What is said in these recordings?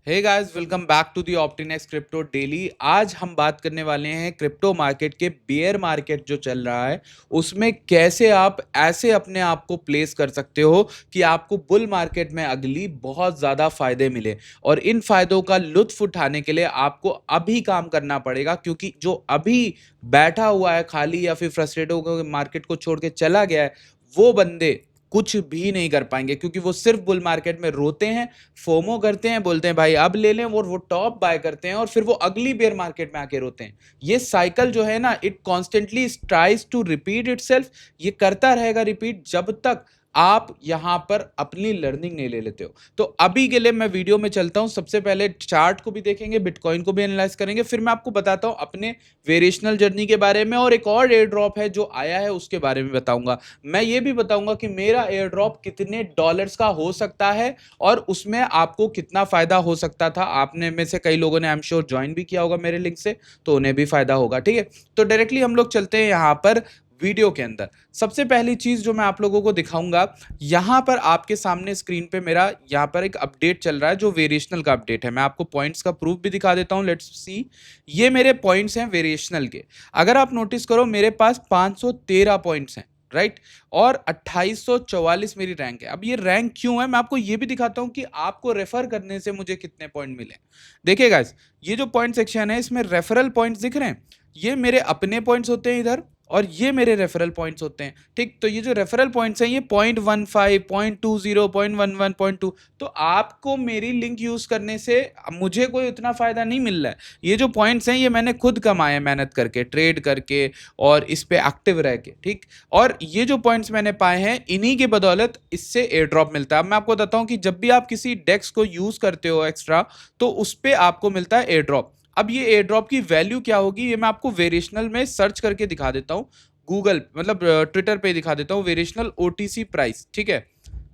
Hey guys, welcome back to the Optinex crypto daily. आज हम बात करने वाले हैं क्रिप्टो मार्केट के बेयर मार्केट जो चल रहा है उसमें कैसे आप ऐसे अपने आप को प्लेस कर सकते हो कि आपको बुल मार्केट में अगली बहुत ज़्यादा फायदे मिले। और इन फायदों का लुत्फ उठाने के लिए आपको अभी काम करना पड़ेगा, क्योंकि जो अभी बैठा हुआ है खाली या फिर फ्रस्ट्रेट होकर मार्केट को छोड़ के चला गया है, वो बंदे कुछ भी नहीं कर पाएंगे, क्योंकि वो सिर्फ बुल मार्केट में रोते हैं, फोमो करते हैं, बोलते हैं भाई अब ले लें, और वो टॉप बाय करते हैं और फिर वो अगली बेयर मार्केट में आके रोते हैं। ये साइकिल जो है ना, it constantly tries to repeat itself. ये करता रहेगा रिपीट जब तक आप यहां पर अपनी लर्निंग नहीं ले लेते हो। तो अभी के लिए मैं वीडियो में चलता हूं। सबसे पहले चार्ट को भी देखेंगे, बिटकॉइन को भी एनालाइज करेंगे, फिर मैं आपको बताता हूं अपने वेरिएशनल जर्नी के बारे में, और एक और एयर ड्रॉप है जो आया है उसके बारे में बताऊंगा। मैं ये भी बताऊंगा कि मेरा एयर ड्रॉप कितने डॉलर्स का हो सकता है और उसमें आपको कितना फायदा हो सकता था। आपने में से कई लोगों ने आई एम श्योर ज्वाइन भी किया होगा मेरे लिंक से, तो उन्हें भी फायदा होगा। ठीक है, तो डायरेक्टली हम लोग चलते हैं यहां पर वीडियो के अंदर। सबसे पहली चीज जो मैं आप लोगों को दिखाऊंगा, यहां पर आपके सामने स्क्रीन पे मेरा यहां पर एक अपडेट चल रहा है जो वेरिएशनल का अपडेट है। मैं आपको पॉइंट्स का प्रूफ भी दिखा देता हूं। लेट्स सी, ये मेरे पॉइंट्स हैं वेरिएशनल के। अगर आप नोटिस करो, मेरे पास 513 पॉइंट्स हैं, राइट, और 2844 मेरी रैंक है। अब ये रैंक क्यों है, मैं आपको ये भी दिखाता हूं कि आपको रेफर करने से मुझे कितने पॉइंट मिले। देखिए गाइस, ये जो पॉइंट सेक्शन है इसमें रेफरल पॉइंट्स दिख रहे हैं, ये मेरे अपने पॉइंट्स होते हैं इधर, और ये मेरे रेफरल पॉइंट्स होते हैं। ठीक, तो ये जो रेफरल पॉइंट्स हैं ये 0.15, 0.20, 0.11, 0.2। तो आपको मेरी लिंक यूज करने से मुझे कोई उतना फायदा नहीं मिल रहा है। ये जो पॉइंट्स हैं ये मैंने खुद कमाए, मेहनत करके, ट्रेड करके, और इस पे एक्टिव रह के। ठीक, और ये जो पॉइंट्स मैंने पाए हैं इन्हीं के बदौलत इससे एयर ड्रॉप मिलता है। अब मैं आपको बताता हूँ कि जब भी आप किसी डेक्स को यूज करते हो एक्स्ट्रा, तो उस पर आपको मिलता है एयर ड्रॉप। अब ये एयर ड्रॉप की वैल्यू क्या होगी ये मैं आपको वेरिएशनल में सर्च करके दिखा देता हूँ। गूगल मतलब ट्विटर पे दिखा देता हूँ, वेरिएशनल ओटीसी प्राइस। ठीक है,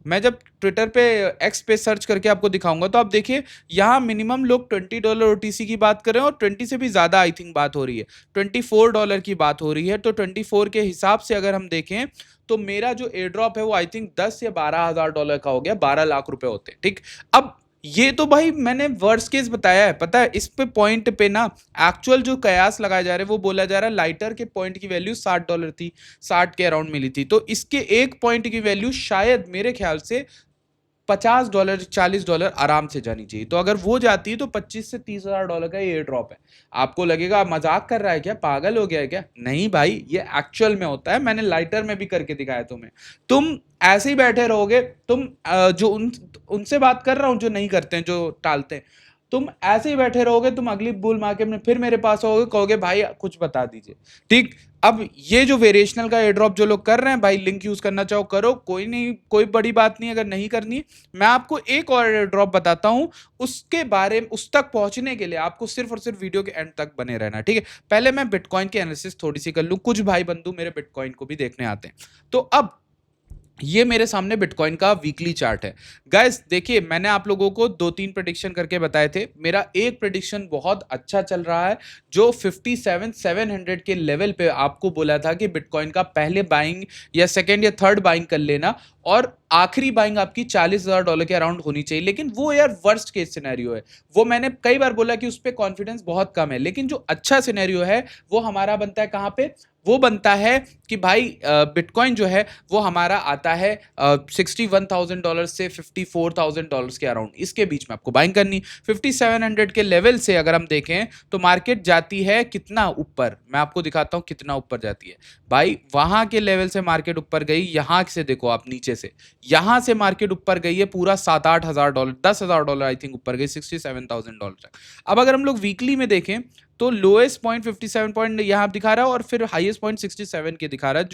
मैं जब ट्विटर पे एक्स पे सर्च करके आपको दिखाऊंगा तो आप देखिए यहाँ मिनिमम लोग $20 ओटीसी की बात कर रहे हैं, और 20 से भी ज्यादा आई थिंक बात हो रही है, $24 की बात हो रही है। तो 24 के हिसाब से अगर हम देखें तो मेरा जो एयर ड्रॉप है वो आई थिंक 10 या $12,000 का हो गया, 12 लाख रुपए होते हैं। ठीक, अब ये तो भाई मैंने वर्स्ट केस बताया है, पता है इस पे पॉइंट पे ना एक्चुअल जो कयास लगाया जा रहा है वो बोला जा रहा है लाइटर के पॉइंट की वैल्यू $60 थी, 60 के अराउंड मिली थी। तो इसके एक पॉइंट की वैल्यू शायद मेरे ख्याल से $50, $40 आराम से जानी चाहिए। तो अगर वो जाती है तो 25 से $30,000 का एयर ड्रॉप है। आपको लगेगा मजाक कर रहा है क्या, पागल हो गया है क्या? नहीं भाई, ये एक्चुअल में होता है, मैंने लाइटर में भी करके दिखाया तुम्हें। तुम ऐसे ही बैठे रहोगे, तुम जो उनसे बात कर रहा हूं जो नहीं करते हैं, जो टालते हैं, तुम ऐसे ही बैठे रहोगे, तुम अगली बुल मार्केट में फिर मेरे पास आओगे, कहोगे भाई कुछ बता दीजिए। ठीक, अब ये जो वेरिएशनल का एयर ड्रॉप जो लोग कर रहे हैं भाई, लिंक यूज करना चाहो करो, कोई नहीं, कोई बड़ी बात नहीं। अगर नहीं करनी, मैं आपको एक और एयर ड्रॉप बताता हूं, उसके बारे में उस तक पहुंचने के लिए आपको सिर्फ और सिर्फ वीडियो के एंड तक बने रहना। ठीक है, पहले मैं बिटकॉइन की एनालिसिस थोड़ी सी कर लूं, कुछ भाई बंधु मेरे बिटकॉइन को भी देखने आते हैं। तो अब ये मेरे सामने बिटकॉइन का वीकली चार्ट है। गाइस देखिए, मैंने आप लोगों को 2-3 प्रेडिक्शन करके बताए थे। मेरा एक प्रेडिक्शन बहुत अच्छा चल रहा है, जो 57,700 के लेवल पे आपको बोला था कि बिटकॉइन का पहले बाइंग या सेकेंड या थर्ड बाइंग कर लेना, और आखिरी बाइंग आपकी $40,000 के अराउंड होनी चाहिए। लेकिन वो यार वर्स्ट केस सिनेरियो है, वो मैंने कई बार बोला कि उस पर कॉन्फिडेंस बहुत कम है। लेकिन जो अच्छा सिनेरियो है वो हमारा बनता है कहां पे, वो बनता है कि भाई बिटकॉइन जो है वो हमारा आता है $61,000 से $54,000 के अराउंड, इसके बीच में आपको बाइंग करनी। 5700 के लेवल से अगर हम देखें तो मार्केट जाती है कितना ऊपर, मैं आपको दिखाता हूं कितना ऊपर जाती है। भाई वहां के लेवल से मार्केट ऊपर गई, यहां से देखो आप नीचे से, यहां से मार्केट ऊपर गई है पूरा $7-8 हजार, $10,000 आई थिंक ऊपर गई, $67,000 तक। अब अगर हम लोग वीकली में देखें तो लोएस्ट पॉइंट 57 पॉइंट यहाँ दिखा रहा है, और फिर हाईएस्ट पॉइंट 67 के दिखा रहा है,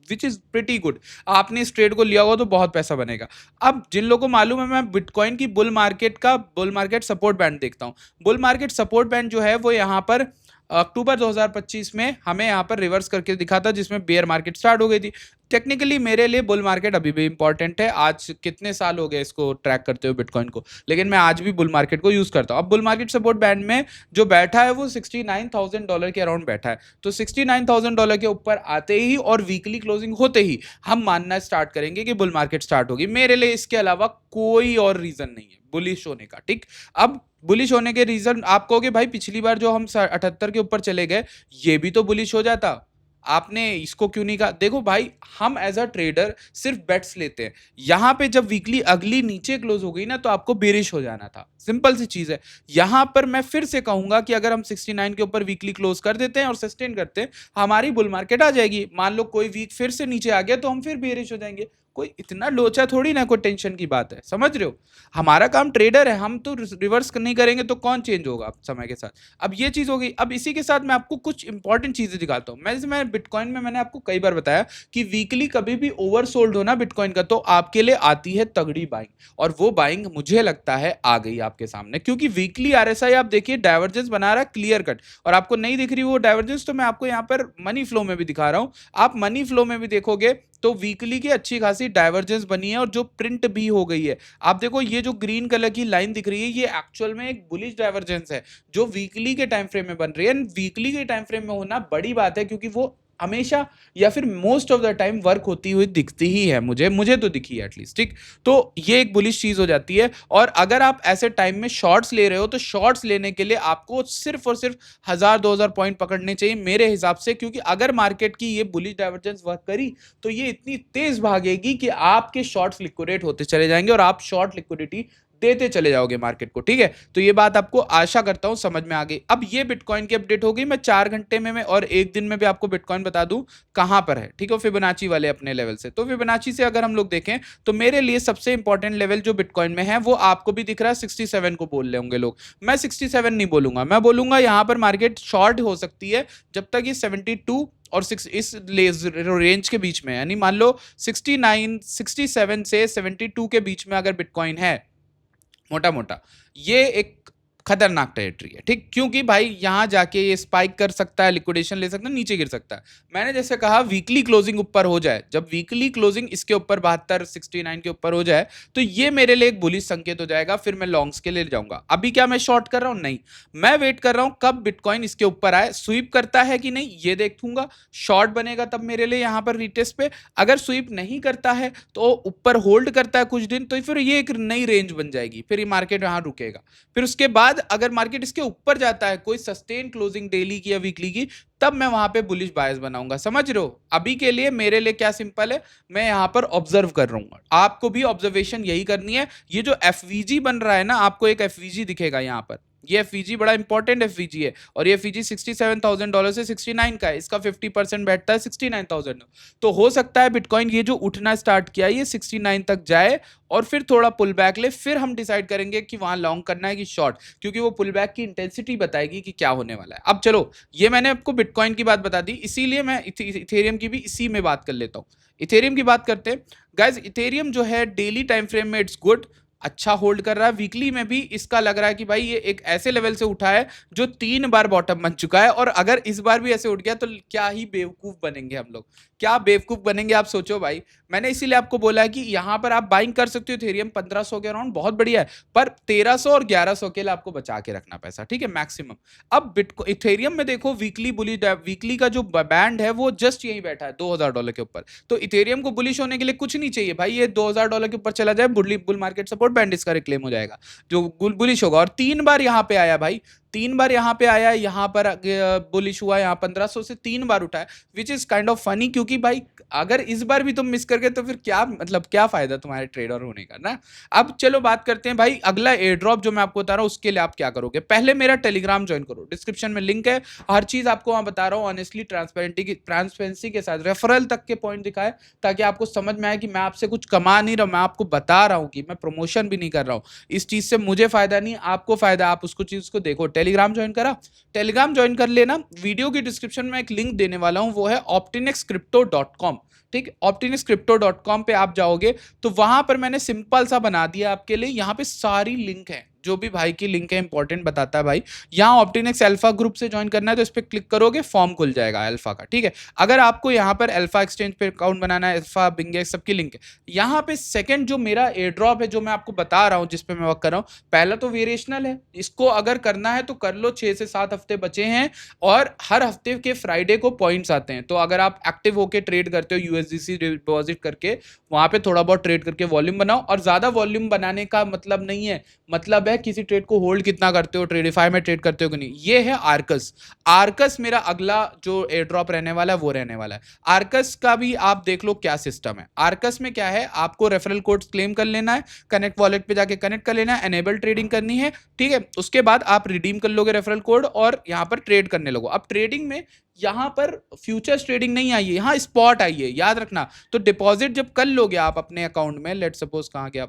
विच इज प्रिटी गुड। आपने इस ट्रेड को लिया होगा तो बहुत पैसा बनेगा। अब जिन लोगों को मालूम है, मैं बिटकॉइन की बुल मार्केट सपोर्ट बैंड देखता हूं। बुल मार्केट सपोर्ट बैंड जो है वो यहाँ पर अक्टूबर 2025 में हमें यहाँ पर रिवर्स करके दिखा था, जिसमें बेयर मार्केट स्टार्ट हो गई थी। टेक्निकली मेरे लिए बुल मार्केट अभी भी इंपॉर्टेंट है। आज कितने साल हो गए इसको ट्रैक करते हुए बिटकॉइन को, लेकिन मैं आज भी बुल मार्केट को यूज करता हूं। अब बुल मार्केट सपोर्ट बैंड में जो बैठा है वो $69,000 के अराउंड बैठा है। तो $69,000 के ऊपर आते ही और वीकली क्लोजिंग होते ही हम मानना स्टार्ट करेंगे कि बुल मार्केट स्टार्ट होगी। मेरे लिए इसके अलावा कोई और रीजन नहीं है बुलिश होने का। ठीक, अब बुलिश होने के रीजन आप कहोगे भाई पिछली बार जो हम 78 के ऊपर चले गए, ये भी तो बुलिश हो जाता, आपने इसको क्यों नहीं कहा? देखो भाई, हम एज अ ट्रेडर सिर्फ बेट्स लेते हैं। यहां पे जब वीकली अगली नीचे क्लोज हो गई ना, तो आपको बेरिश हो जाना था, सिंपल सी चीज है। यहां पर मैं फिर से कहूंगा कि अगर हम 69 के ऊपर वीकली क्लोज कर देते हैं और सस्टेन करते हैं, हमारी बुल मार्केट आ जाएगी। मान लो कोई वीक फिर से नीचे आ गया तो हम फिर बेरिश हो जाएंगे। कोई इतना लोचा थोड़ी ना, कोई टेंशन की बात है, समझ रहे हो? हमारा काम ट्रेडर है, हम तो रिवर्स नहीं करेंगे तो कौन चेंज होगा समय के साथ। अब ये चीज हो गई। अब इसी के साथ मैं आपको कुछ इंपॉर्टेंट चीजें दिखाता हूं। मैं बिटकॉइन में मैंने आपको कई बार बताया कि वीकली कभी भी ओवरसोल्ड होना बिटकॉइन का, तो आपके लिए आती है तगड़ी बाइंग, और वो बाइंग मुझे लगता है आ गई आपके सामने, क्योंकि वीकली आरएसआई आप देखिए डाइवर्जेंस बना रहा है क्लियर कट, और आपको नहीं दिख रही वो डाइवर्जेंस, तो मैं आपको यहाँ पर मनी फ्लो में भी दिखा रहा हूं। आप मनी फ्लो में भी देखोगे तो वीकली की अच्छी खासी डाइवर्जेंस बनी है, और जो प्रिंट भी हो गई है। आप देखो ये जो ग्रीन कलर की लाइन दिख रही है, ये एक्चुअल में एक बुलिश डाइवर्जेंस है जो वीकली के टाइम फ्रेम में बन रही है। वीकली के टाइम फ्रेम में होना बड़ी बात है, क्योंकि वो हमेशा या फिर most of the time work होती हुई दिखती ही है, मुझे तो दिखी है एटलीस्ट, ठीक। तो ये एक बुलिश चीज हो जाती है। और अगर आप ऐसे टाइम में शॉर्ट्स ले रहे हो, तो शॉर्ट्स लेने के लिए आपको सिर्फ और सिर्फ 1000-2000 पॉइंट पकड़ने चाहिए मेरे हिसाब से, क्योंकि अगर मार्केट की ये बुलिश डाइवर्जेंस वर्क करी तो ये इतनी तेज भागेगी कि आपके शॉर्ट्स लिक्विडेट होते चले जाएंगे और आप शॉर्ट लिक्विडिटी देते चले जाओगे मार्केट को, ठीक है। तो ये बात आपको आशा करता हूं समझ में आ गई। अब ये बिटकॉइन की अपडेट हो गई। मैं 4 घंटे में और एक दिन में भी आपको बिटकॉइन बता दूं कहां पर है, ठीक है, फिबोनाची वाले अपने लेवल से। तो फिबोनाची से अगर हम लोग देखें तो मेरे लिए सबसे इंपॉर्टेंट लेवल जो बिटकॉइन में है वो आपको भी दिख रहा है, 67 को बोल रहे होंगे लोग। मैं 67 नहीं बोलूंगा, मैं बोलूंगा यहां पर मार्केट शॉर्ट हो सकती है जब तक ये 72 और 6 इस रेंज के बीच में, यानी मान लो 69 67 से 72 के बीच में अगर बिटकॉइन है, मोटा मोटा ये एक खतरनाक टेरिटरी है, ठीक। क्योंकि भाई यहां जाके ये स्पाइक कर सकता है, लिक्विडेशन ले सकता है, नीचे गिर सकता है। मैंने जैसे कहा वीकली क्लोजिंग ऊपर हो जाए, जब वीकली क्लोजिंग इसके ऊपर 72 69 के ऊपर हो जाए, तो ये मेरे लिए एक बुलिश संकेत हो जाएगा, फिर मैं लॉन्ग्स के लिए जाऊंगा। अभी क्या मैं शॉर्ट कर रहा हूं? नहीं, मैं वेट कर रहा हूं कब बिटकॉइन इसके ऊपर आए, स्वीप करता है कि नहीं ये देखूंगा, शॉर्ट बनेगा तब मेरे लिए यहां पर रीटेस्ट पे। अगर स्वीप नहीं करता है तो ऊपर होल्ड करता है कुछ दिन, तो फिर ये एक नई रेंज बन जाएगी, फिर ये मार्केट यहां रुकेगा। फिर उसके बाद अगर मार्केट इसके ऊपर जाता है, कोई सस्टेन क्लोजिंग डेली की या वीकली की, तब मैं वहां पे बुलिश बायस बनाऊंगा, समझ रहे हो? अभी के लिए मेरे लिए क्या सिंपल है, मैं यहां पर ऑब्जर्व कर रहा हूं। आपको भी ऑब्जर्वेशन यही करनी है। ये जो एफवीजी बन रहा है ना, आपको एक एफवीजी दिखेगा यहां पर, ये एफवीजी बड़ा इंपॉर्टेंट एफवीजी है, और ये एफवीजी $67,000 से 69 का है, इसका 50% बैठता है 69,000। तो हो सकता है बिटकॉइन ये जो उठना स्टार्ट किया ये 69 तक जाए और फिर थोड़ा पुल बैक ले, फिर हम डिसाइड करेंगे कि वहां लॉन्ग करना है कि शॉर्ट, क्योंकि वो पुल बैक की इंटेंसिटी बताएगी कि क्या होने वाला है। अब चलो, ये मैंने आपको बिटकॉइन की बात बता दी, इसीलिए मैं इथेरियम की भी इसी में बात कर लेता हूं। इथेरियम की बात करते हैं गाइस। इथेरियम जो है डेली टाइम फ्रेम में इट्स गुड, अच्छा होल्ड कर रहा है। वीकली में भी इसका लग रहा है कि भाई ये एक ऐसे लेवल से उठा है जो 3 बार बॉटम बन चुका है, और अगर इस बार भी ऐसे उठ गया तो क्या ही बेवकूफ बनेंगे हम लोग, क्या बेवकूफ बनेंगे आप सोचो भाई। मैंने इसीलिए आपको बोला है कि यहां पर आप बाइंग कर सकते हो इथेरियम 1500 के अराउंड, बहुत बढ़िया है, पर 1300 और 1100 के लिए आपको बचा के रखना पैसा, ठीक है, मैक्सिमम। अब बिटकॉइन इथेरियम में देखो वीकली बुलिश, वीकली का जो बैंड है वो जस्ट यही बैठा है $2000 के ऊपर। तो इथेरियम को बुलिश होने के लिए कुछ नहीं चाहिए भाई, ये $2000 के ऊपर चला जाए, बुल मार्केट सपोर्ट बैंड इसका रिक्लेम हो जाएगा, जो बुलिश होगा। और 3 बार यहां पे आया भाई, 3 बार यहां पे आया, यहां पर बुलिश हुआ, यहां 1500 से 3 बार उठा है, which is kind of funny, क्योंकि भाई अगर इस बार भी तुम मिस कर गए तो फिर क्या मतलब, क्या फायदा तुम्हारे ट्रेडर होने का ना। अब चलो बात करते हैं भाई अगला एयर ड्रॉप जो मैं आपको बता रहा हूं, उसके लिए आप क्या करोगे। पहले मेरा टेलीग्राम ज्वाइन करो, डिस्क्रिप्शन में लिंक है, हर चीज आपको वहां बता रहा हूं ऑनेस्टली, ट्रांसपेरेंसी के साथ, रेफरल तक के पॉइंट दिखाए, ताकि आपको समझ में आए कि मैं आपसे कुछ कमा नहीं रहा हूं, मैं आपको बता रहा हूं कि मैं प्रमोशन भी नहीं कर रहा हूं, इस चीज से मुझे फायदा नहीं, आपको फायदा, आप उसको चीज को देखो। टेलीग्राम ज्वाइन करा, टेलीग्राम ज्वाइन कर लेना। वीडियो की डिस्क्रिप्शन में एक लिंक देने वाला हूं, वो है optinexcrypto.com, ठीक। optinexcrypto.com पे आप जाओगे तो वहां पर मैंने सिंपल सा बना दिया आपके लिए, यहां पे सारी लिंक है, जो भी भाई की लिंक है इंपॉर्टेंट बताता है भाई। यहाँ ऑप्टिनेक्स अल्फा ग्रुप से ज्वाइन करना है तो इस पर क्लिक करोगे, फॉर्म खुल जाएगा अल्फा का, ठीक है। अगर आपको यहाँ पर अल्फा एक्सचेंज पे अकाउंट बनाना है, अल्फा बिंगेक्स सबकी लिंक है यहाँ पे। सेकंड जो मेरा एयर ड्रॉप है जो मैं आपको बता रहा हूँ, जिसपे मैं वर्क कर रहा हूँ, पहला तो वेरिएशनल है, इसको अगर करना है तो कर लो, 6 से 7 हफ्ते बचे हैं, और हर हफ्ते के फ्राइडे को पॉइंट्स आते हैं। तो अगर आप एक्टिव होकर ट्रेड करते हो, यूएसडीसी डिपॉजिट करके वहां पे थोड़ा बहुत ट्रेड करके वॉल्यूम बनाओ। और ज्यादा वॉल्यूम बनाने का मतलब नहीं है, मतलब है किसी ट्रेड को होल्ड कितना करते हो, ट्रेडिफाई में ट्रेड करते हो कि नहीं। ये है आर्कस। आर्कस मेरा अगला जो एयर ड्रॉप रहने वाला है वो रहने वाला है। आर्कस का भी आप देख लो क्या सिस्टम है। आर्कस में क्या है, आपको रेफरल कोड क्लेम कर लेना है, कनेक्ट वॉलेट पे जाके कनेक्ट कर लेना है, एनेबल ट्रेडिंग करनी है, ठीक है। उसके बाद आप रिडीम कर लोगे रेफरल कोड और यहाँ पर ट्रेड करने लगो। अब ट्रेडिंग में यहाँ पर फ्यूचर्स ट्रेडिंग नहीं आई है, यहाँ स्पॉट आई है, याद रखना। तो डिपॉजिट जब कर लोगे आप अपने अकाउंट में, लेट सपोज कहाँ गया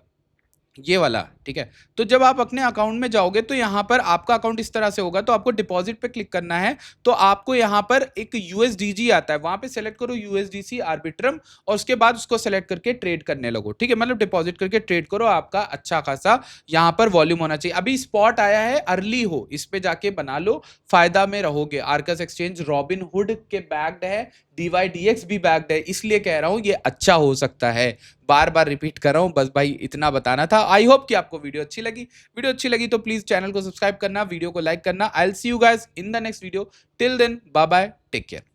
ये वाला, ठीक है। तो जब आप अपने अकाउंट में जाओगे तो यहां पर आपका अकाउंट इस तरह से होगा, तो आपको डिपॉजिट पे क्लिक करना है। तो आपको यहां पर एक यूएसडीजी आता है, वहां पे सेलेक्ट करो यूएसडीसी आर्बिट्रम और उसके बाद उसको सेलेक्ट करके ट्रेड करने लगो, ठीक है। मतलब डिपॉजिट करके ट्रेड करो, आपका अच्छा खासा यहां पर वॉल्यूम होना चाहिए। अभी स्पॉट आया है, अर्ली हो, इस पे जाके बना लो, फायदा में रहोगे। आर्कस एक्सचेंज रॉबिन हुड के बैक्ड है, DYDX भी बैक्ड है, इसलिए कह रहा हूं ये अच्छा हो सकता है। बार बार रिपीट कर रहा हूं, बस भाई इतना बताना था। आई होप कि आपको वीडियो अच्छी लगी तो प्लीज चैनल को सब्सक्राइब करना, वीडियो को लाइक करना। I will see you guys in the next video. Till then bye bye, take care.